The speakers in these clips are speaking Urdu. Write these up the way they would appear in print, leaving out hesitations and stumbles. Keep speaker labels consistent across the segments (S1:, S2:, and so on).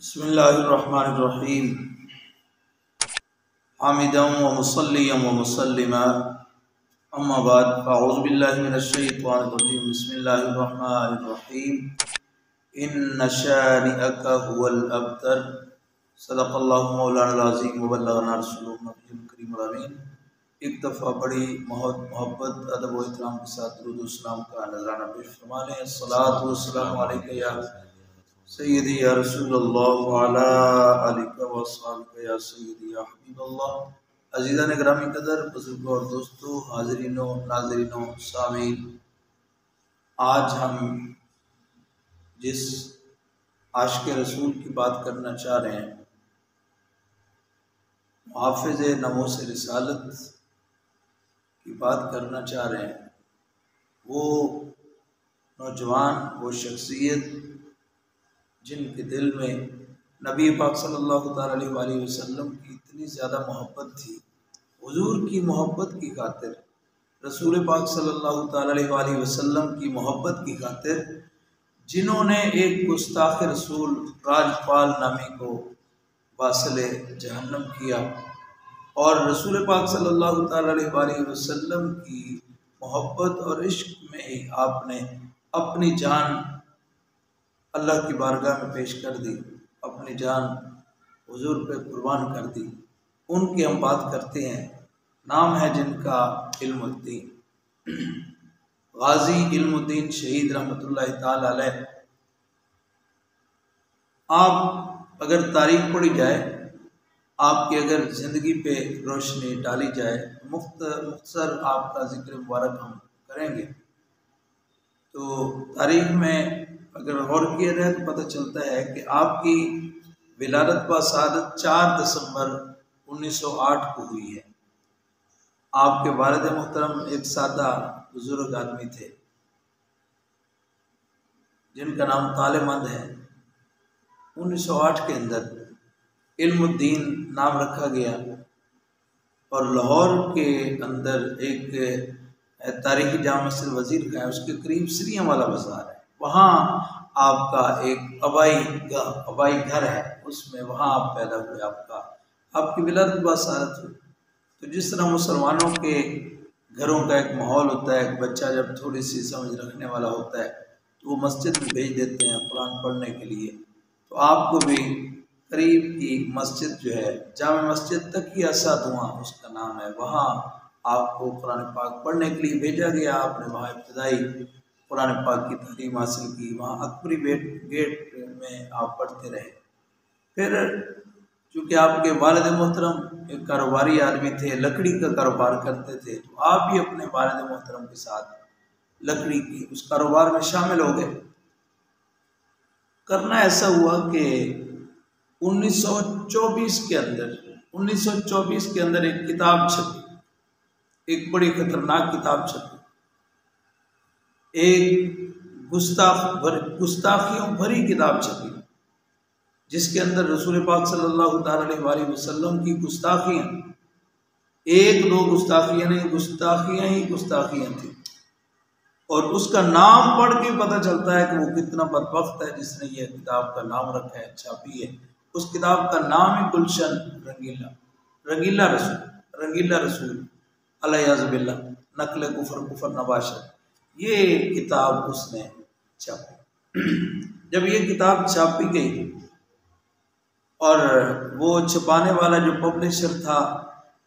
S1: بسم اللہ الرحمن الرحیم حامدا و مصلیا و مسلما اما بعد فاعوذ باللہ من الشیطان الرجیم بسم اللہ الرحمن الرحیم ان شانئک هو الابتر صدق اللہ مولانا العظیم و بلغنا رسولہ النبی الکریم الامین۔ ایک دفعہ بڑی محبت ادب و احترام کے ساتھ درود و سلام کا نذرانہ پیش فرما لیں۔ الصلاۃ والسلام علیک یا سیدی یا رسول اللہ وعلی آلک و اصحابک یا سیدی یا حبیب اللہ۔ عزیزان گرامی قدر، بزرگوں اور دوستو، حاضرین و ناظرین و سامعین، آج ہم جس عاشق رسول کی بات کرنا چاہ رہے ہیں، محافظ ناموس رسالت کی بات کرنا چاہ رہے ہیں، وہ نوجوان، وہ شخصیت جن کے دل میں نبی پاک صلی اللہ تعالیٰ علیہ وآلہ وسلم کی اتنی زیادہ محبت تھی، حضور کی محبت کی خاطر، رسول پاک صلی اللہ تعالیٰ علیہ وآلہ وسلم کی محبت کی خاطر، جنہوں نے ایک گستاخ رسول راجپال نامی کو واصل جہنم کیا، اور رسول پاک صلی اللہ تعالیٰ علیہ وآلہ وسلم کی محبت اور عشق میں ہی آپ نے اپنی جان اللہ کی بارگاہ میں پیش کر دی، اپنی جان حضور پہ قربان کر دی، ان کی ہم بات کرتے ہیں۔ نام ہے جن کا علم الدین، غازی علم الدین شہید رحمۃ اللہ تعالی علیہ۔ آپ اگر تاریخ پڑھی جائے، آپ کی اگر زندگی پہ روشنی ڈالی جائے، مختصر آپ کا ذکر مبارک ہم کریں گے، تو تاریخ میں اگر غور کیا جائے تو پتہ چلتا ہے کہ آپ کی ولادت باسعادت 4 دسمبر 1908 کو ہوئی ہے۔ آپ کے والد محترم ایک سادہ بزرگ آدمی تھے جن کا نام طالع مند ہے۔ 1908 کے اندر علم الدین نام رکھا گیا، اور لاہور کے اندر ایک تاریخی جامع مسجد وزیر کا ہے، اس کے قریب سریاں والا بازار ہے، وہاں آپ کا ایک آبائی گھر ہے، اس میں وہاں آپ پیدا ہوئے، آپ کی ولادت باسعادت ہوئی۔ تو جس طرح مسلمانوں کے گھروں کا ایک ماحول ہوتا ہے، ایک بچہ جب تھوڑی سی سمجھ رکھنے والا ہوتا ہے تو وہ مسجد میں بھیج دیتے ہیں قرآن پڑھنے کے لیے، تو آپ کو بھی قریب کی مسجد جو ہے جامع مسجد تقیہ سادواں اس کا نام ہے، وہاں آپ کو قرآن پاک پڑھنے کے لیے بھیجا گیا۔ آپ نے وہاں ابتدائی قرآن پاک کی تعلیم حاصل کی، وہاں اکبری گیٹ میں آپ پڑھتے رہے۔ پھر چونکہ آپ کے والد محترم ایک کاروباری آدمی تھے، لکڑی کا کاروبار کرتے تھے، تو آپ بھی اپنے والد محترم کے ساتھ لکڑی کی اس کاروبار میں شامل ہو گئے۔ کرنا ایسا ہوا کہ 1924 کے اندر ایک کتاب چھپی، ایک بڑی خطرناک کتاب چھپی، ایک گستاخیوں بھری کتاب چھپی، جس کے اندر رسول پاک صلی اللہ تعالیٰ علیہ وآلہ وسلم کی گستاخیاں، ایک دو گستاخیاں نہیں، گستاخیاں ہی گستاخیاں تھیں، اور اس کا نام پڑھ کے پتہ چلتا ہے کہ وہ کتنا بدبخت ہے جس نے یہ کتاب کا نام رکھا ہے، چھاپی ہے۔ اس کتاب کا نام ہے گلشن رنگیلا رسول علیہ باللہ، نقل کفر نباشت، یہ کتاب اس نے چھاپی۔ جب یہ کتاب چھاپی گئی اور وہ چھپانے والا جو پبلشر تھا،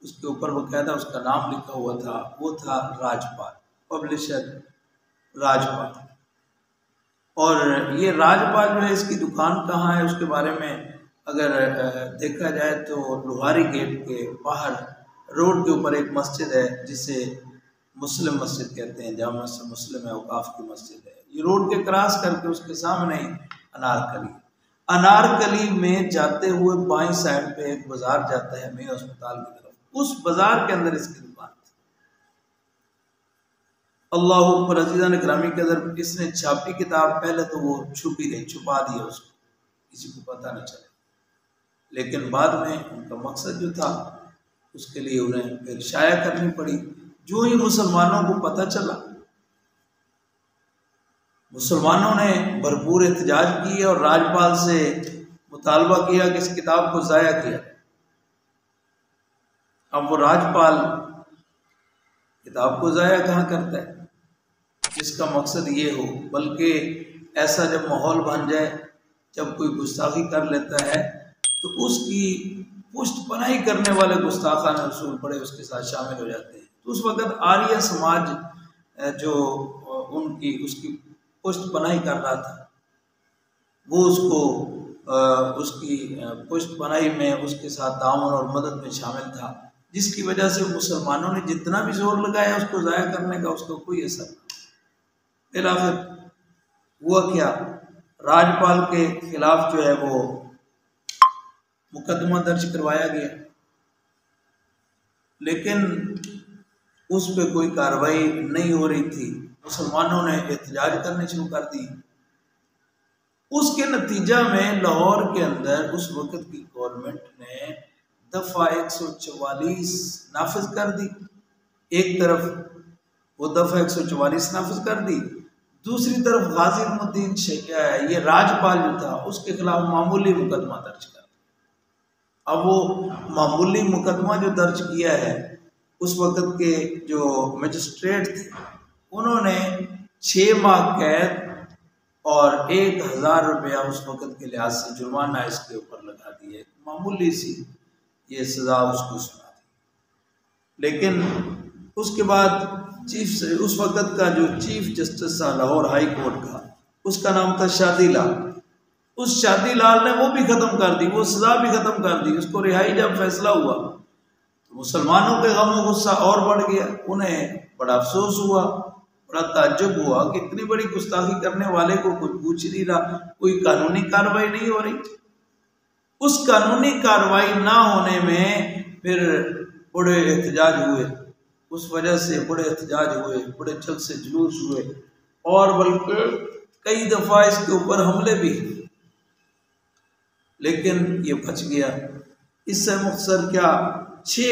S1: اس کے اوپر باقاعدہ اس کا نام لکھا ہوا تھا، وہ تھا راجپال، پبلشر راجپال۔ اور یہ راجپال جو ہے، اس کی دکان کہاں ہے اس کے بارے میں اگر دیکھا جائے تو لوہاری گیٹ کے باہر روڈ کے اوپر ایک مسجد ہے جسے مسلم مسجد کہتے ہیں، جامع مسلم ہے، اوقاف کی مسجد ہے۔ یہ روڈ کے کراس کر کے اس کے سامنے انارکلی میں جاتے ہوئے بائیں سائڈ پہ ایک بازار جاتا ہے میو اسپتال کی طرف، اس بازار کے اندر اس کی دکان تھی۔ اللہ اکبر۔ عزیزان گرامی کے اندر اس نے چھاپی کتاب، پہلے تو وہ چھپی رہی، چھپا دیا اس کو، کسی کو پتہ نہ چلے، لیکن بعد میں ان کا مقصد جو تھا اس کے لیے انہیں پھر شائع کرنی پڑی۔ جو ہی مسلمانوں کو پتہ چلا، مسلمانوں نے بھرپور احتجاج کیے اور راجپال سے مطالبہ کیا کہ اس کتاب کو ضائع کیا۔ اب وہ راجپال کتاب کو ضائع کہاں کرتا ہے جس کا مقصد یہ ہو، بلکہ ایسا جب ماحول بن جائے، جب کوئی گستاخی کر لیتا ہے تو اس کی پشت پناہی کرنے والے گستاخان رسول بڑے اس کے ساتھ شامل ہو جاتے ہیں۔ تو اس وقت آریہ سماج جو اس کی پشت پناہی کر رہا تھا، وہ اس کی پشت پناہی میں اس کے ساتھ تعاون اور مدد میں شامل تھا، جس کی وجہ سے مسلمانوں نے جتنا بھی زور لگایا اس کو ضائع کرنے کا، اس کو کوئی اثر نہیں۔ بالآخر ہوا کیا، راجپال کے خلاف جو ہے وہ مقدمہ درج کروایا گیا، لیکن اس پہ کوئی کارروائی نہیں ہو رہی تھی۔ مسلمانوں نے احتجاج کرنے شروع کر دی۔ اس کے نتیجہ میں لاہور کے اندر اس وقت کی گورنمنٹ نے دفعہ 144 نافذ کر دی۔ ایک طرف وہ دفعہ 144 نافذ کر دی، دوسری طرف غازی الدین یہ راجپال جو تھا اس کے خلاف معمولی مقدمہ درج کر دیا۔ اب وہ معمولی مقدمہ جو درج کیا ہے، اس وقت کے جو مجسٹریٹ تھے انہوں نے 6 ماہ قید اور 1000 روپیہ اس وقت کے لحاظ سے جرمانہ اس کے اوپر لگا دیا، معمولی سی یہ سزا اس کو سنا دی۔ لیکن اس کے بعد اس وقت کا جو چیف جسٹس تھا لاہور ہائی کورٹ کا، اس کا نام تھا شادی لال۔ اس شادی لال نے وہ بھی ختم کر دی، وہ سزا بھی ختم کر دی، اس کو رہائی جب فیصلہ ہوا تو مسلمانوں کے غم و غصہ اور بڑھ گیا، انہیں بڑا افسوس ہوا، بڑا تعجب ہوا کہ اتنی بڑی گستاخی کرنے والے کو کوئی پوچھ نہیں رہا، کوئی قانونی کارروائی نہیں ہو رہی۔ اس قانونی کارروائی نہ ہونے میں پھر بڑے احتجاج ہوئے، اس وجہ سے بڑے احتجاج ہوئے، بڑے جلسے جلوس ہوئے، اور بلکہ کئی دفعہ اس کے اوپر حملے بھی، لیکن یہ بچ گیا۔ اس سے مختصر کیا، 6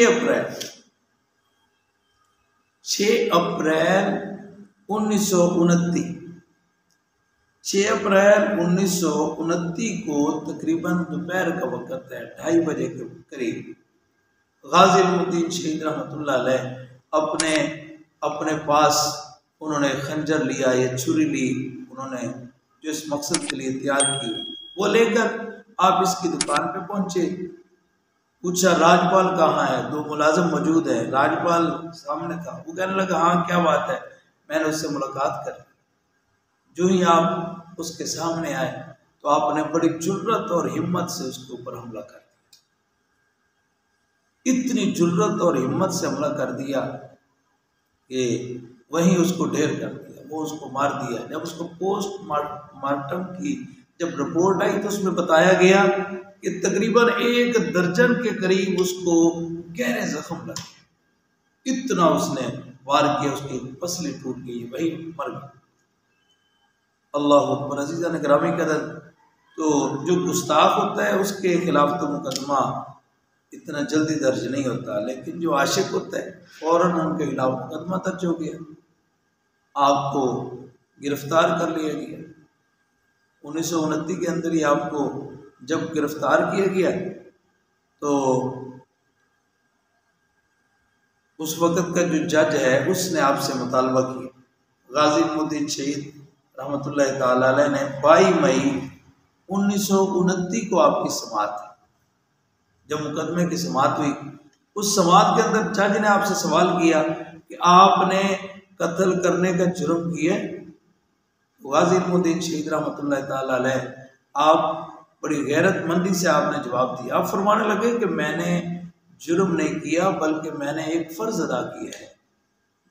S1: اپریل 1929 6 اپریل 1929 کو تقریباً دوپہر کا وقت ہے، 2:30 بجے کے قریب، غازی الدین شہید رحمۃ اللہ علیہ اپنے پاس انہوں نے خنجر لیا یا چھری لی، انہوں نے جو اس مقصد کے لیے تیار کی وہ لے کر آپ اس کی دکان پہ پہنچے۔ پوچھا راجپال کہاں ہے، 2 ملازم موجود ہیں، راجپال سامنے تھا، وہ کہنے لگا ہاں کیا بات ہے، میں نے اس سے ملاقات کر۔ جو ہی آپ اس کے سامنے آئے تو آپ نے بڑی جرت اور ہمت سے اس کے اوپر حملہ کر دیا، اتنی جرت اور ہمت سے حملہ کر دیا کہ وہیں اس کو ڈھیر کر دیا، وہ اس کو مار دیا۔ جب اس کو پوسٹ مارٹم کی جب رپورٹ آئی تو اس میں بتایا گیا کہ تقریباً 1 درجن کے قریب اس کو گہرے زخم لگے، اتنا اس نے وار کیا، اس کی پسلی ٹوٹ گئی، وہی مر گئی۔ اللہ اکبر۔ عزیزان گرامی قدر، تو جو گستاخ ہوتا ہے اس کے خلاف تو مقدمہ اتنا جلدی درج نہیں ہوتا، لیکن جو عاشق ہوتا ہے فوراً ان کے خلاف مقدمہ درج ہو گیا، آپ کو گرفتار کر لیا گیا۔ 1929 کے اندر ہی آپ کو جب گرفتار کیا گیا تو اس وقت کا جو جج ہے اس نے آپ سے مطالبہ کیا۔ غازی الدین شہید رحمۃ اللہ تعالی علیہ نے 22 مئی 1929 کو آپ کی سماعت ہے، جب مقدمے کی سماعت ہوئی، اس سماعت کے اندر جج نے آپ سے سوال کیا کہ آپ نے قتل کرنے کا جرم کیا۔ غازی الدین شہید رحمۃ اللہ تعالی علیہ آپ بڑی غیرت مندی سے آپ نے جواب دیا، آپ فرمانے لگے کہ میں نے جرم نہیں کیا بلکہ میں نے ایک فرض ادا کیا ہے،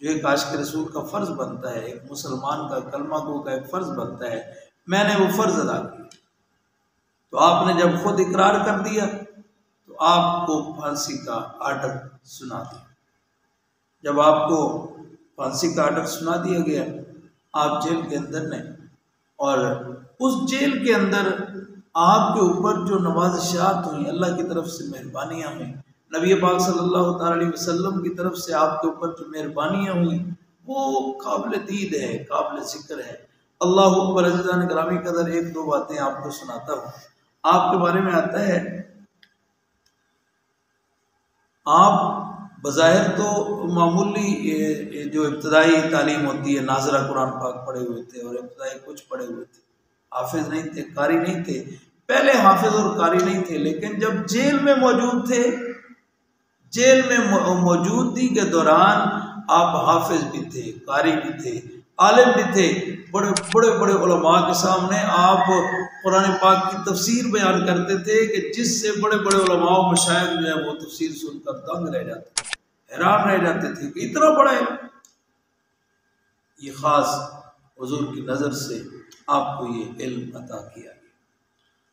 S1: جو ایک عاشق رسول کا فرض بنتا ہے، ایک مسلمان کا کلمہ گو کا ایک فرض بنتا ہے، میں نے وہ فرض ادا کیا۔ تو آپ نے جب خود اقرار کر دیا تو آپ کو پھانسی کا آرڈر سنا دیا۔ جب آپ کو پھانسی کا آرڈر سنا دیا گیا، آپ جیل کے اندر نے، اور اس جیل کے اندر آپ کے اوپر جو نوازشات ہوئیں، اللہ کی طرف سے مہربانیاں ہوئیں، نبی پاک صلی اللہ تعالی علیہ وسلم کی طرف سے آپ کے اوپر جو مہربانیاں ہوئیں، وہ قابل دید ہے، قابل ذکر ہے۔ اللہ اکبر۔ عزیزان گرامی قدر، 1-2 باتیں آپ کو سناتا ہوں۔ آپ کے بارے میں آتا ہے آپ بظاہر تو معمولی جو ابتدائی تعلیم ہوتی ہے ناظرہ قرآن پاک پڑھے ہوئے تھے اور ابتدائی کچھ پڑھے ہوئے تھے، حافظ نہیں تھے، قاری نہیں تھے، پہلے حافظ اور قاری نہیں تھے، لیکن جب جیل میں موجود تھے، جیل میں موجودگی کے دوران آپ حافظ بھی تھے، قاری بھی تھے، عالم بھی تھے، بڑے بڑے بڑے علماء کے سامنے آپ قرآن پاک کی تفسیر بیان کرتے تھے کہ جس سے بڑے بڑے علماء و مشائخ جو ہے وہ تفسیر سن کر دنگ رہ جاتے تھے، حیران رہ جاتے تھے کہ اتنا بڑا علم۔ یہ خاص حضور کی نظر سے آپ کو یہ علم عطا کیا گیا۔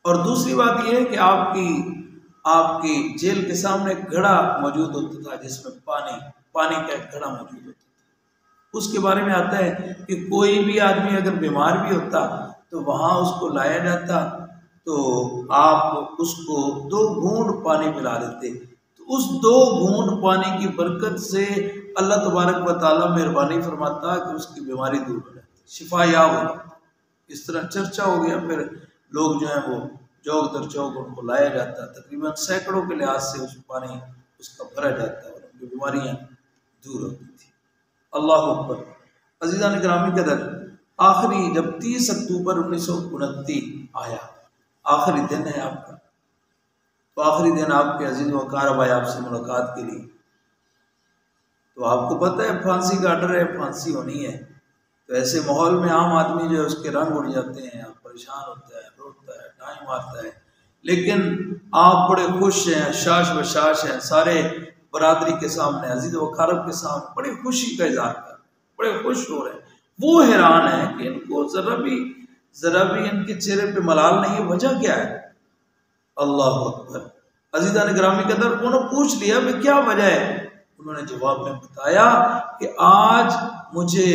S1: اور دوسری بات یہ ہے کہ آپ کی جیل کے سامنے ایک گھڑا موجود ہوتا تھا جس میں پانی کا ایک گھڑا موجود ہوتا تھا۔ اس کے بارے میں آتا ہے کہ کوئی بھی آدمی اگر بیمار بھی ہوتا تو وہاں اس کو لایا جاتا تو آپ اس کو 2 گھونٹ پانی پلا دیتے، تو اس 2 گھونٹ پانی کی برکت سے اللہ تبارک و تعالیٰ مہربانی فرماتا کہ اس کی بیماری دور ہو جاتی، شفا یاب ہو جاتی۔ اس طرح چرچا ہو گیا، پھر لوگ جو ہیں وہ چوک در چوک ان کو لایا جاتا، تقریباً سینکڑوں کے لحاظ سے اس پانی اس کا بھرا جاتا اور ان کی بیماریاں دور ہوتی تھی۔ اللہ اکبر۔ عزیزان گرامی قدر، آخری جب 30 اکتوبر 1929 آیا، آخری دن ہے آپ کا، تو آخری دن آپ کے عزیز وقار بھائی آپ سے ملاقات کے لیے، تو آپ کو پتہ ہے پھانسی کا ڈر ہے، پھانسی ہونی ہے، تو ایسے ماحول میں عام آدمی جو ہے اس کے رنگ اڑ جاتے ہیں، پریشان ہوتا ہے، روتا ہے، ٹائم مارتا ہے، لیکن آپ بڑے خوش ہیں، شاش بشاش ہیں، سارے برادری کے سامنے، عزیز و اقارب کے سامنے بڑی خوشی کا اظہار کر، بڑے خوش ہو رہے ہیں۔ وہ حیران ہیں کہ ان کو ذرا بھی ان کے چہرے پہ ملال نہیں ہے، وجہ کیا ہے؟ اللہ اکبر۔ عزیزان گرامی قدر، انہوں نے پوچھ لیا کہ کیا وجہ ہے؟ انہوں نے جواب میں بتایا کہ آج مجھے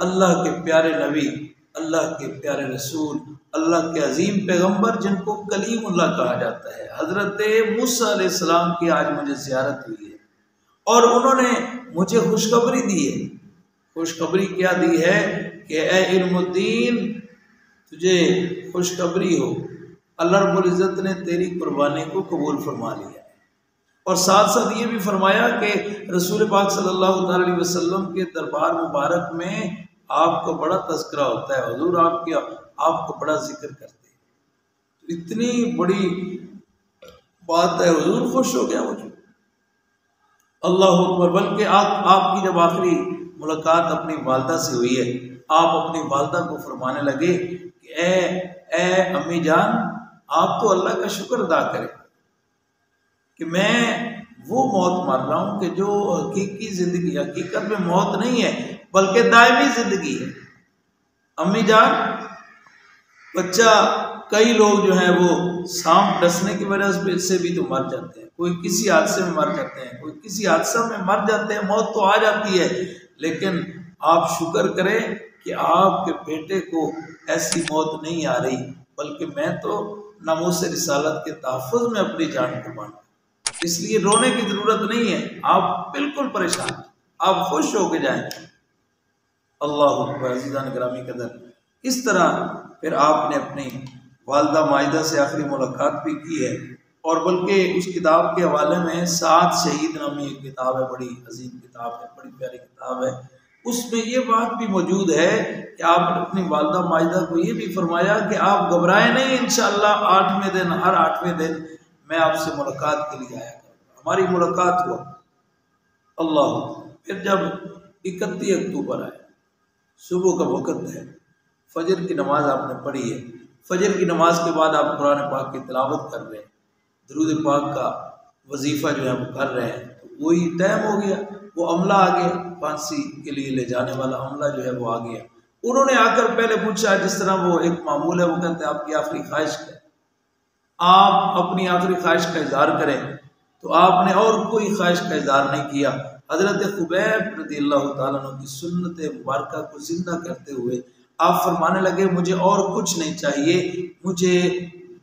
S1: اللہ کے پیارے نبی، اللہ کے پیارے رسول، اللہ کے عظیم پیغمبر جن کو کلیم اللہ کہا جاتا ہے، حضرت موسیٰ علیہ السلام کی آج مجھے زیارت ہوئی ہے، اور انہوں نے مجھے خوشخبری دی ہے۔ خوشخبری کیا دی ہے کہ اے علم الدین، تجھے خوشخبری ہو، اللہ رب العزت نے تیری قربانی کو قبول فرما لیا ہے، اور ساتھ ساتھ یہ بھی فرمایا کہ رسول پاک صلی اللہ تعالی علیہ وسلم کے دربار مبارک میں آپ کا بڑا تذکرہ ہوتا ہے، حضور آپ کو بڑا ذکر کرتے ہیں۔ اتنی بڑی بات ہے، حضور خوش ہو گیا مجھے، اللہ اکبر۔ بلکہ آپ کی جب آخری ملاقات اپنی والدہ سے ہوئی ہے، آپ اپنی والدہ کو فرمانے لگے کہ اے امی جان، آپ تو اللہ کا شکر ادا کریں کہ میں وہ موت مر رہا ہوں کہ جو حقیقی زندگی، حقیقت میں موت نہیں ہے بلکہ دائمی زندگی ہے۔ امی جان، بچہ، کئی لوگ جو ہیں وہ سانپ ڈسنے کی وجہ سے بھی تو مر جاتے ہیں، کوئی کسی حادثے میں مر جاتے ہیں، کوئی کسی حادثہ میں مر جاتے ہیں، موت تو آ جاتی ہے، لیکن آپ شکر کریں کہ آپ کے بیٹے کو ایسی موت نہیں آ رہی، بلکہ میں تو ناموس رسالت کے تحفظ میں اپنی جان قربان ہوں، اس لیے رونے کی ضرورت نہیں ہے، آپ بالکل پریشان، آپ خوش ہو کے جائیں۔ اللہ اکبر۔ عزیزان گرامی قدر، اس طرح پھر آپ نے اپنی والدہ مائدہ سے آخری ملاقات بھی کی ہے، اور بلکہ اس کتاب کے حوالے میں 7 شہید نامی ایک کتاب ہے، بڑی عظیم کتاب ہے، بڑی پیاری کتاب ہے، اس میں یہ بات بھی موجود ہے کہ آپ نے اپنی والدہ مائدہ کو یہ بھی فرمایا کہ آپ گھبرائیں نہیں، انشاءاللہ 8ویں دن، ہر 8ویں دن میں آپ سے ملاقات کے لیے آیا کروں گا۔ ہماری ملاقات ہوا۔ اللہ اکبر۔ پھر جب 31 اکتوبر آئے، صبح کا وقت ہے، فجر کی نماز آپ نے پڑھی ہے، فجر کی نماز کے بعد آپ قرآن پاک کی تلاوت کر رہے ہیں، درود پاک کا وظیفہ جو ہے وہ کر رہے ہیں، تو وہی ٹائم ہو گیا، وہ عملہ آ گیا، پھانسی کے لیے لے جانے والا عملہ جو ہے وہ آ گیا۔ انہوں نے آ کر پہلے پوچھا، جس طرح وہ ایک معمول ہے، وہ کہتے ہیں آپ کی آخری خواہش کیا ہے، آپ اپنی آخری خواہش کا اظہار کریں، تو آپ نے اور کوئی خواہش کا اظہار نہیں کیا۔ حضرت خبیب رضی اللہ تعالیٰ عنہ کی سنت مبارکہ کو زندہ کرتے ہوئے آپ فرمانے لگے، مجھے اور کچھ نہیں چاہیے، مجھے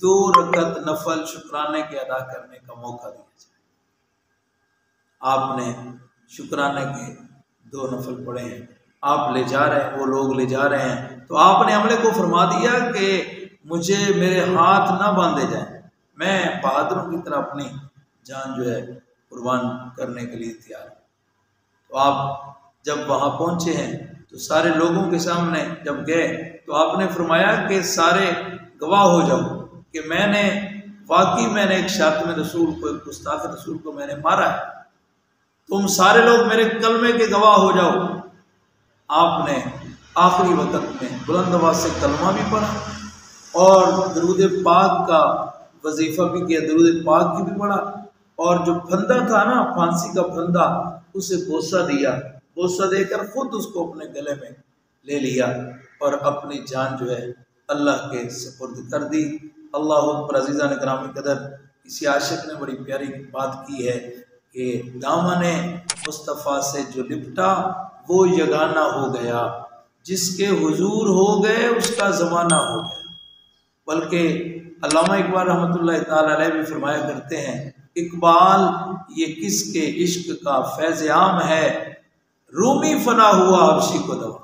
S1: 2 رکعت نفل شکرانے کے ادا کرنے کا موقع دیا جائے۔ آپ نے شکرانے کے 2 نفل پڑھے ہیں، آپ لے جا رہے ہیں، وہ لوگ لے جا رہے ہیں، تو آپ نے عملے کو فرما دیا کہ مجھے میرے ہاتھ نہ باندھے جائیں، میں بہادروں کی طرح اپنی جان جو ہے قربان کرنے کے لیے تیار ہوں۔ تو آپ جب وہاں پہنچے ہیں تو سارے لوگوں کے سامنے جب گئے تو آپ نے فرمایا کہ سارے گواہ ہو جاؤ کہ میں نے واقعی میں نے ایک شاتم رسول کو، ایک گستاخ رسول کو میں نے مارا ہے، تم سارے لوگ میرے کلمے کے گواہ ہو جاؤ۔ آپ نے آخری وقت میں بلند آواز سے کلمہ بھی پڑھا اور درود پاک کا وظیفہ بھی کیا، درود پاک کی بھی پڑھا، اور جو پھندا تھا نا پھانسی کا پھندا اسے بوسہ دیا، بوسہ دے کر خود اس کو اپنے گلے میں لے لیا اور اپنی جان جو ہے اللہ کے سپرد کر دی۔ اللہ اکبر۔ عزیزان گرامی قدر، کسی عاشق نے بڑی پیاری بات کی ہے کہ دامن مصطفیٰ سے جو لپٹا وہ یگانہ ہو گیا، جس کے حضور ہو گئے اس کا زمانہ ہو گیا۔ بلکہ علامہ اقبال رحمۃ اللہ تعالی علیہ بھی فرمایا کرتے ہیں، اقبال یہ کس کے عشق کا فیض عام ہے، رومی فنا ہوا حبشی کو دوا۔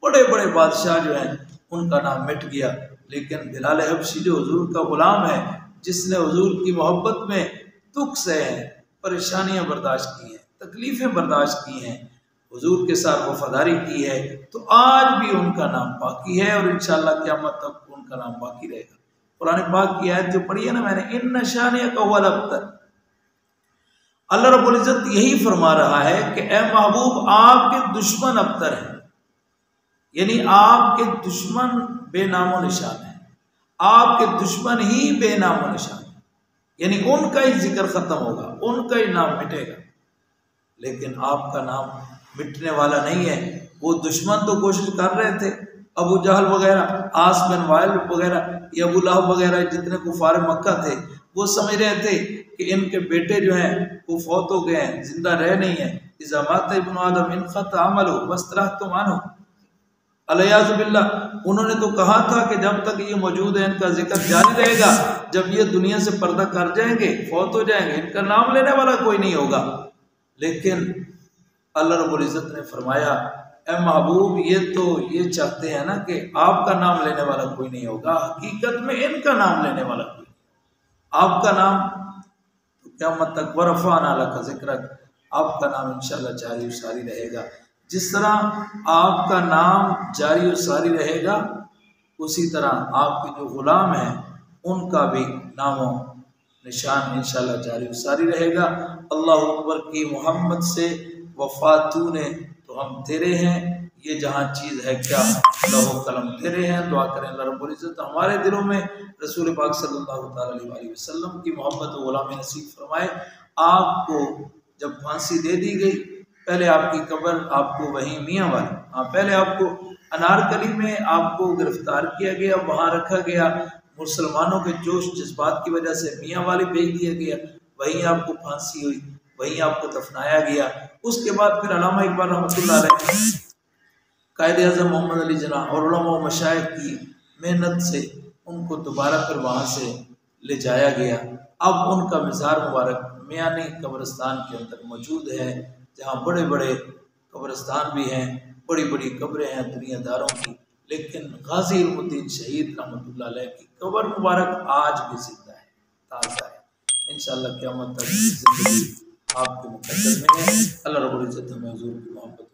S1: بڑے بڑے بادشاہ جو ہیں ان کا نام مٹ گیا، لیکن بلال حبشی جو حضور کا غلام ہے، جس نے حضور کی محبت میں دکھ سہے ہیں، پریشانیاں برداشت کی ہیں، تکلیفیں برداشت کی ہیں، حضور کے ساتھ وفاداری کی ہے، تو آج بھی ان کا نام باقی ہے اور انشاءاللہ قیامت تک ان کا نام باقی رہے گا۔ قرآن پاک کی آیت جو پڑھی ہے نا میں نے، ان شانئک هو الابتر، اللہ رب العزت یہی فرما رہا ہے کہ اے محبوب آپ کے دشمن ابتر ہیں، یعنی آپ کے دشمن بے نام و نشان ہیں، آپ کے دشمن ہی بے نام و نشان ہیں، یعنی ان کا ہی ذکر ختم ہوگا، ان کا ہی نام مٹے گا، لیکن آپ کا نام مٹنے والا نہیں ہے۔ وہ دشمن تو کوشش کر رہے تھے، ابو جہل وغیرہ، عاص بن وائل وغیرہ، یا ابو لہب وغیرہ، جتنے کفار مکہ تھے، وہ سمجھ رہے تھے کہ ان کے بیٹے جو ہیں وہ فوت ہو گئے ہیں، زندہ رہ نہیں ہیں۔ اذا مات ابن آدم انقطع عملہ واستراحتم عنہ، الیاذ باللہ، انہوں نے تو کہا تھا کہ جب تک یہ موجود ہے ان کا ذکر جاری رہے گا، جب یہ دنیا سے پردہ کر جائیں گے، فوت ہو جائیں گے، ان کا نام لینے والا کوئی نہیں ہوگا۔ لیکن اللہ رب العزت نے فرمایا اے محبوب یہ چاہتے ہیں نا کہ آپ کا نام لینے والا کوئی نہیں ہوگا، حقیقت میں ان کا نام لینے والا کوئی نہیں، آپ کا نام تو قیامت تک ورفعنا لک ذکرک، آپ کا نام انشاءاللہ جاری و ساری رہے گا۔ جس طرح آپ کا نام جاری و ساری رہے گا، اسی طرح آپ کے جو غلام ہیں ان کا بھی نام و نشان انشاءاللہ جاری و ساری رہے گا۔ اللہ اکبر کی محمد سے وفات تو نے تو ہم تیرے ہیں، یہ جہاں چیز ہے کیا لوح و قلم تیرے ہیں۔ دعا کریں اللہ رب العزت ہمارے دلوں میں رسول پاک صلی اللہ تعالی علیہ وسلم کی محبت و غلامی نصیب فرمائے۔ آپ کو جب پھانسی دے دی گئی، پہلے آپ کی قبر آپ کو وہیں میاں والی، پہلے آپ کو انارکلی میں آپ کو گرفتار کیا گیا، وہاں رکھا گیا، مسلمانوں کے جوش جذبات کی وجہ سے میاں والی بھیج دیا گیا، وہیں آپ کو پھانسی ہوئی، وہیں آپ کو دفنایا گیا۔ اس کے بعد پھر علامہ اقبال رحمۃ اللہ علیہ، قائد اعظم محمد علی جناح اور علماء و مشائخ کی محنت سے ان کو دوبارہ پھر وہاں سے لے جایا گیا۔ اب ان کا مزار مبارک میانی قبرستان کے اندر موجود ہے، جہاں بڑے بڑے قبرستان بھی ہیں، بڑی بڑی قبریں ہیں دنیا داروں کی، لیکن غازی علم الدین شہید رحمۃ اللہ علیہ کی قبر مبارک آج بھی زندہ ہے، تازہ ہے۔ انشاءاللہ قیامت تک زندگی آپ کے مقدر میں ہے۔ اللہ رب العزت ہمیں حضور کی محبت